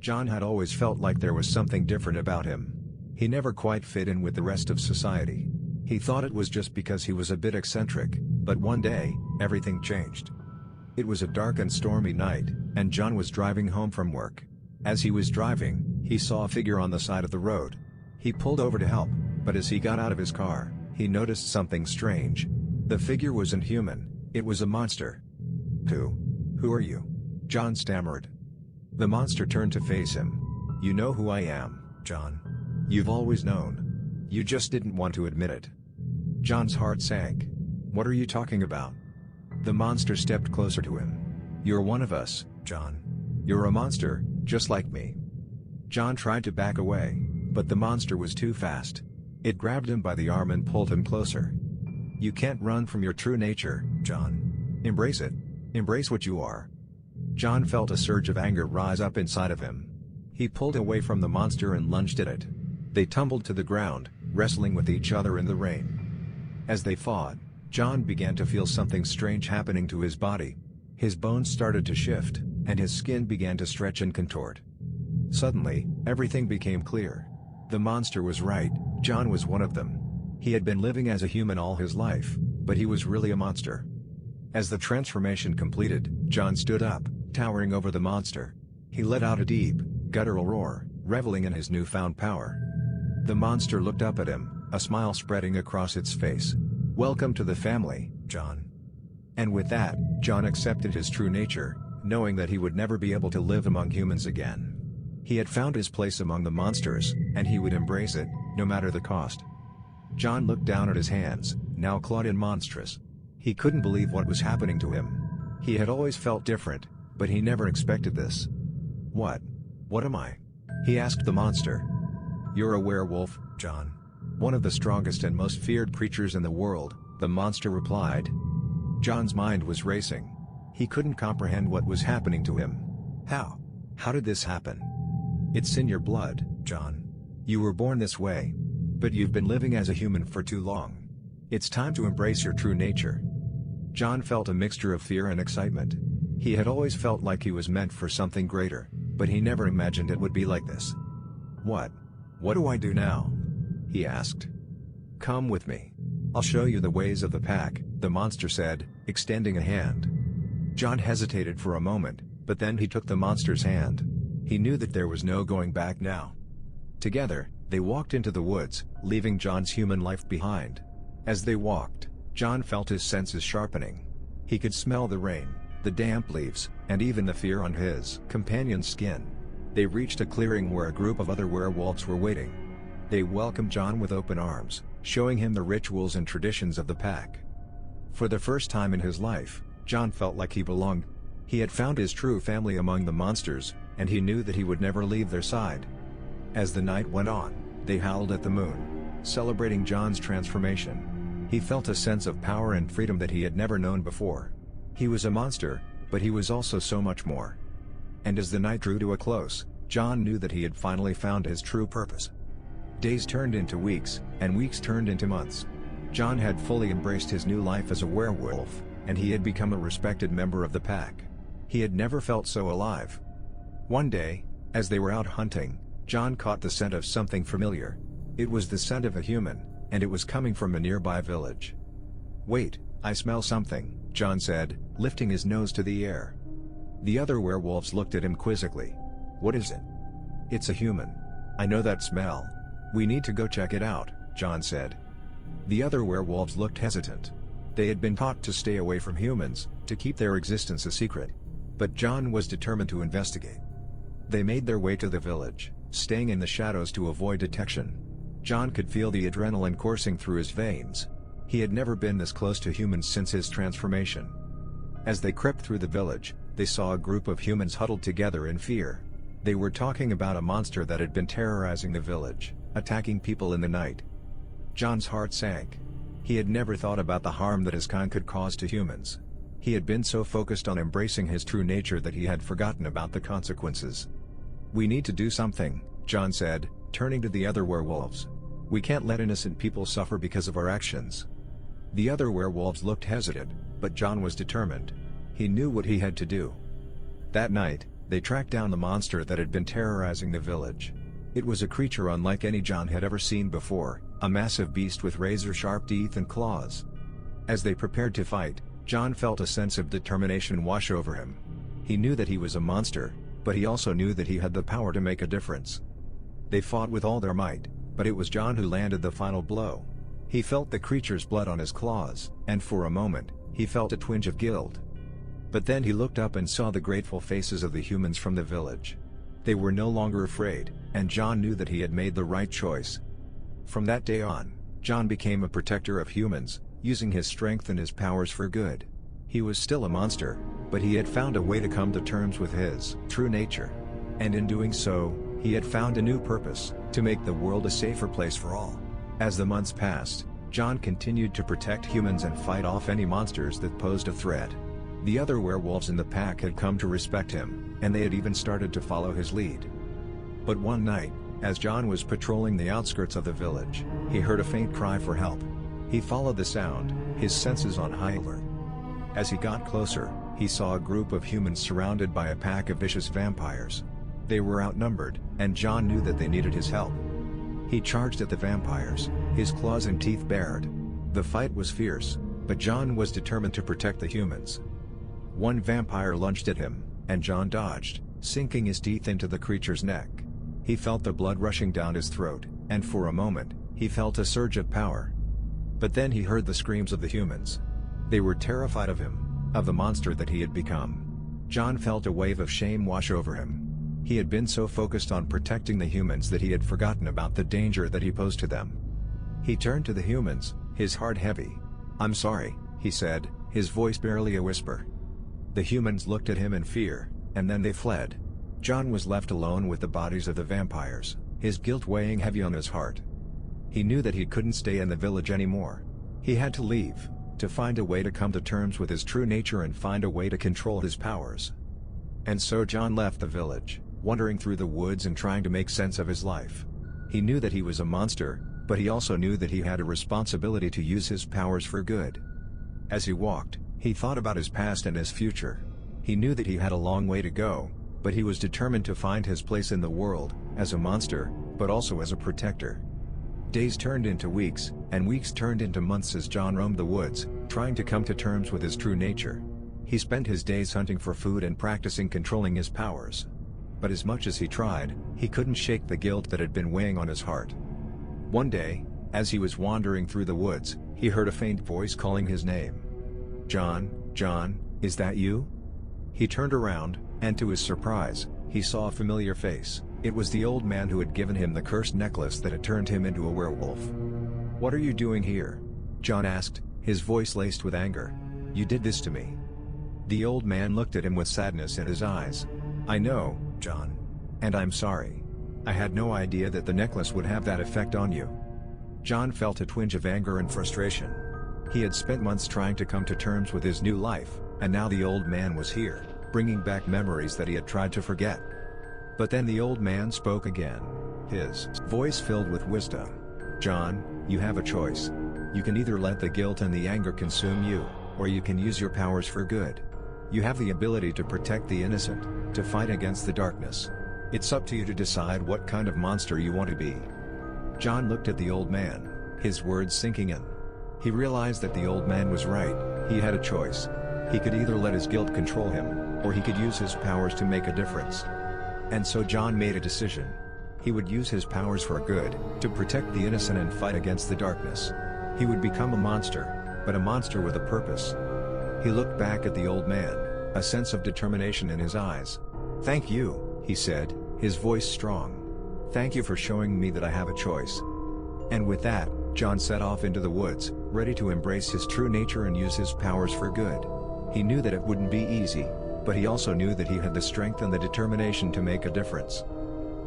John had always felt like there was something different about him. He never quite fit in with the rest of society. He thought it was just because he was a bit eccentric, but one day, everything changed. It was a dark and stormy night, and John was driving home from work. As he was driving, he saw a figure on the side of the road. He pulled over to help, but as he got out of his car, he noticed something strange. The figure wasn't human, it was a monster. Who are you?" John stammered. The monster turned to face him. "You know who I am, John. You've always known. You just didn't want to admit it." John's heart sank. "What are you talking about?" The monster stepped closer to him. "You're one of us, John. You're a monster, just like me." John tried to back away, but the monster was too fast. It grabbed him by the arm and pulled him closer. "You can't run from your true nature, John. Embrace it. Embrace what you are." John felt a surge of anger rise up inside of him. He pulled away from the monster and lunged at it. They tumbled to the ground, wrestling with each other in the rain. As they fought, John began to feel something strange happening to his body. His bones started to shift, and his skin began to stretch and contort. Suddenly, everything became clear. The monster was right, John was one of them. He had been living as a human all his life, but he was really a monster. As the transformation completed, John stood up, towering over the monster. He let out a deep, guttural roar, reveling in his newfound power. The monster looked up at him, a smile spreading across its face. "Welcome to the family, John." And with that, John accepted his true nature, knowing that he would never be able to live among humans again. He had found his place among the monsters, and he would embrace it, no matter the cost. John looked down at his hands, now clawed and monstrous. He couldn't believe what was happening to him. He had always felt different, but he never expected this. What am I?" he asked the monster. "You're a werewolf, John. One of the strongest and most feared creatures in the world," the monster replied. John's mind was racing. He couldn't comprehend what was happening to him. How did this happen?" "It's in your blood, John. You were born this way. But you've been living as a human for too long. It's time to embrace your true nature." John felt a mixture of fear and excitement. He had always felt like he was meant for something greater, but he never imagined it would be like this. What do I do now?" he asked. "Come with me. I'll show you the ways of the pack," the monster said, extending a hand. John hesitated for a moment, but then he took the monster's hand. He knew that there was no going back now. Together, they walked into the woods, leaving John's human life behind. As they walked, John felt his senses sharpening. He could smell the rain, the damp leaves, and even the fear on his companion's skin. They reached a clearing where a group of other werewolves were waiting. They welcomed John with open arms, showing him the rituals and traditions of the pack. For the first time in his life, John felt like he belonged. He had found his true family among the monsters, and he knew that he would never leave their side. As the night went on, they howled at the moon, celebrating John's transformation. He felt a sense of power and freedom that he had never known before. He was a monster, but he was also so much more. And as the night drew to a close, John knew that he had finally found his true purpose. Days turned into weeks, and weeks turned into months. John had fully embraced his new life as a werewolf, and he had become a respected member of the pack. He had never felt so alive. One day, as they were out hunting, John caught the scent of something familiar. It was the scent of a human, and it was coming from a nearby village. "Wait, I smell something," John said, lifting his nose to the air. The other werewolves looked at him quizzically. "What is it?" "It's a human. I know that smell. We need to go check it out," John said. The other werewolves looked hesitant. They had been taught to stay away from humans, to keep their existence a secret. But John was determined to investigate. They made their way to the village, staying in the shadows to avoid detection. John could feel the adrenaline coursing through his veins. He had never been this close to humans since his transformation. As they crept through the village, they saw a group of humans huddled together in fear. They were talking about a monster that had been terrorizing the village, attacking people in the night. John's heart sank. He had never thought about the harm that his kind could cause to humans. He had been so focused on embracing his true nature that he had forgotten about the consequences. "We need to do something," John said, turning to the other werewolves. "We can't let innocent people suffer because of our actions." The other werewolves looked hesitant, but John was determined. He knew what he had to do. That night, They tracked down the monster that had been terrorizing the village. It was a creature unlike any John had ever seen before, a massive beast with razor-sharp teeth and claws. As they prepared to fight, John felt a sense of determination wash over him. He knew that he was a monster, but he also knew that he had the power to make a difference. They fought with all their might, but it was John who landed the final blow. He felt the creature's blood on his claws, and for a moment, he felt a twinge of guilt. But then he looked up and saw the grateful faces of the humans from the village. They were no longer afraid, and John knew that he had made the right choice. From that day on, John became a protector of humans, using his strength and his powers for good. He was still a monster, but he had found a way to come to terms with his true nature. And in doing so, he had found a new purpose, to make the world a safer place for all. As the months passed, John continued to protect humans and fight off any monsters that posed a threat. The other werewolves in the pack had come to respect him, and they had even started to follow his lead. But one night, as John was patrolling the outskirts of the village, he heard a faint cry for help. He followed the sound, his senses on high alert. As he got closer, he saw a group of humans surrounded by a pack of vicious vampires. They were outnumbered, and John knew that they needed his help. He charged at the vampires, his claws and teeth bared. The fight was fierce, but John was determined to protect the humans. One vampire lunged at him, and John dodged, sinking his teeth into the creature's neck. He felt the blood rushing down his throat, and for a moment, he felt a surge of power. But then he heard the screams of the humans. They were terrified of him, of the monster that he had become. John felt a wave of shame wash over him. He had been so focused on protecting the humans that he had forgotten about the danger that he posed to them. He turned to the humans, his heart heavy. "I'm sorry," he said, his voice barely a whisper. The humans looked at him in fear, and then they fled. John was left alone with the bodies of the vampires, his guilt weighing heavy on his heart. He knew that he couldn't stay in the village anymore. He had to leave, to find a way to come to terms with his true nature and find a way to control his powers. And so John left the village, wandering through the woods and trying to make sense of his life. He knew that he was a monster, but he also knew that he had a responsibility to use his powers for good. As he walked, he thought about his past and his future. He knew that he had a long way to go, but he was determined to find his place in the world, as a monster, but also as a protector. Days turned into weeks, and weeks turned into months as John roamed the woods, trying to come to terms with his true nature. He spent his days hunting for food and practicing controlling his powers. But as much as he tried, he couldn't shake the guilt that had been weighing on his heart. One day, as he was wandering through the woods, he heard a faint voice calling his name. "John, John, is that you?" He turned around, and to his surprise, he saw a familiar face. It was the old man who had given him the cursed necklace that had turned him into a werewolf. "What are you doing here?" John asked, his voice laced with anger. "You did this to me." The old man looked at him with sadness in his eyes. "I know, John. And I'm sorry. I had no idea that the necklace would have that effect on you." John felt a twinge of anger and frustration. He had spent months trying to come to terms with his new life, and now the old man was here, bringing back memories that he had tried to forget. But then the old man spoke again, his voice filled with wisdom. "John, you have a choice. You can either let the guilt and the anger consume you, or you can use your powers for good. You have the ability to protect the innocent, to fight against the darkness. It's up to you to decide what kind of monster you want to be." John looked at the old man, his words sinking in. He realized that the old man was right. He had a choice. He could either let his guilt control him, or he could use his powers to make a difference. And so John made a decision. He would use his powers for good, to protect the innocent and fight against the darkness. He would become a monster, but a monster with a purpose. He looked back at the old man, a sense of determination in his eyes. "Thank you," he said, his voice strong. "Thank you for showing me that I have a choice." And with that, John set off into the woods, ready to embrace his true nature and use his powers for good. He knew that it wouldn't be easy, but he also knew that he had the strength and the determination to make a difference.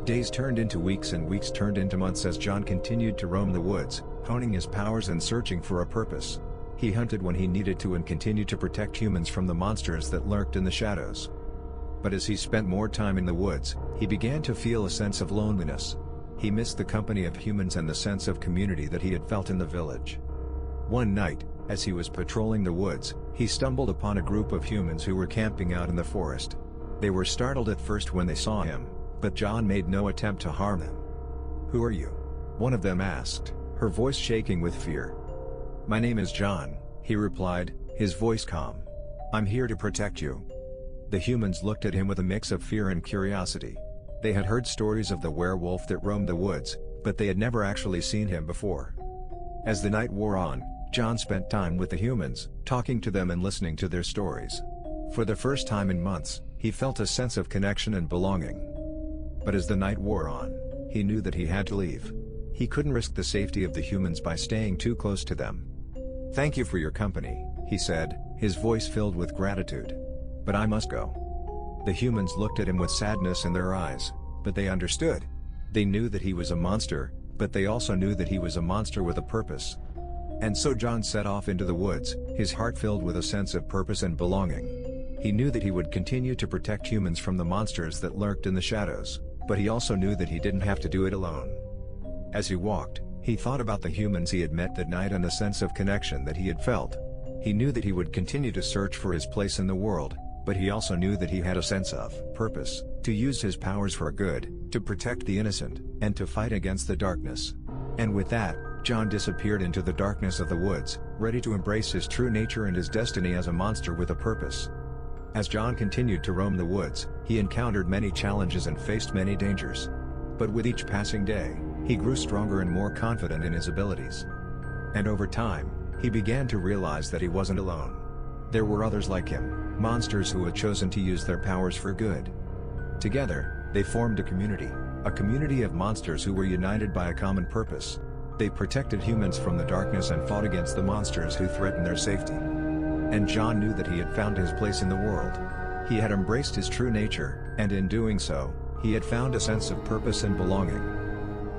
Days turned into weeks and weeks turned into months as John continued to roam the woods, honing his powers and searching for a purpose. He hunted when he needed to and continued to protect humans from the monsters that lurked in the shadows. But as he spent more time in the woods, he began to feel a sense of loneliness. He missed the company of humans and the sense of community that he had felt in the village. One night, as he was patrolling the woods, he stumbled upon a group of humans who were camping out in the forest. They were startled at first when they saw him, but John made no attempt to harm them. "Who are you?" one of them asked, her voice shaking with fear. "My name is John," he replied, his voice calm. "I'm here to protect you." The humans looked at him with a mix of fear and curiosity. They had heard stories of the werewolf that roamed the woods, but they had never actually seen him before. As the night wore on, John spent time with the humans, talking to them and listening to their stories. For the first time in months, he felt a sense of connection and belonging. But as the night wore on, he knew that he had to leave. He couldn't risk the safety of the humans by staying too close to them. "Thank you for your company," he said, his voice filled with gratitude. "But I must go." The humans looked at him with sadness in their eyes, but they understood. They knew that he was a monster, but they also knew that he was a monster with a purpose. And so John set off into the woods, his heart filled with a sense of purpose and belonging. He knew that he would continue to protect humans from the monsters that lurked in the shadows, but he also knew that he didn't have to do it alone. As he walked, he thought about the humans he had met that night and the sense of connection that he had felt. He knew that he would continue to search for his place in the world, but he also knew that he had a sense of purpose, to use his powers for good, to protect the innocent, and to fight against the darkness. And with that, John disappeared into the darkness of the woods, ready to embrace his true nature and his destiny as a monster with a purpose. As John continued to roam the woods, he encountered many challenges and faced many dangers. But with each passing day, he grew stronger and more confident in his abilities. And over time, he began to realize that he wasn't alone. There were others like him, monsters who had chosen to use their powers for good. Together, they formed a community of monsters who were united by a common purpose. They protected humans from the darkness and fought against the monsters who threatened their safety. And John knew that he had found his place in the world. He had embraced his true nature, and in doing so, he had found a sense of purpose and belonging.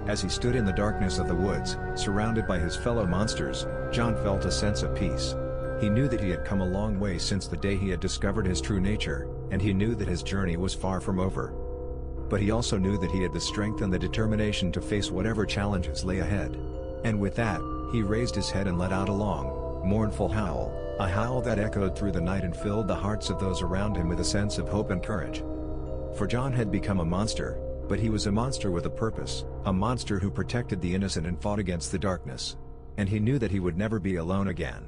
As he stood in the darkness of the woods, surrounded by his fellow monsters, John felt a sense of peace. He knew that he had come a long way since the day he had discovered his true nature, and he knew that his journey was far from over. But he also knew that he had the strength and the determination to face whatever challenges lay ahead. And with that, he raised his head and let out a long, mournful howl, a howl that echoed through the night and filled the hearts of those around him with a sense of hope and courage. For John had become a monster, but he was a monster with a purpose, a monster who protected the innocent and fought against the darkness. And he knew that he would never be alone again.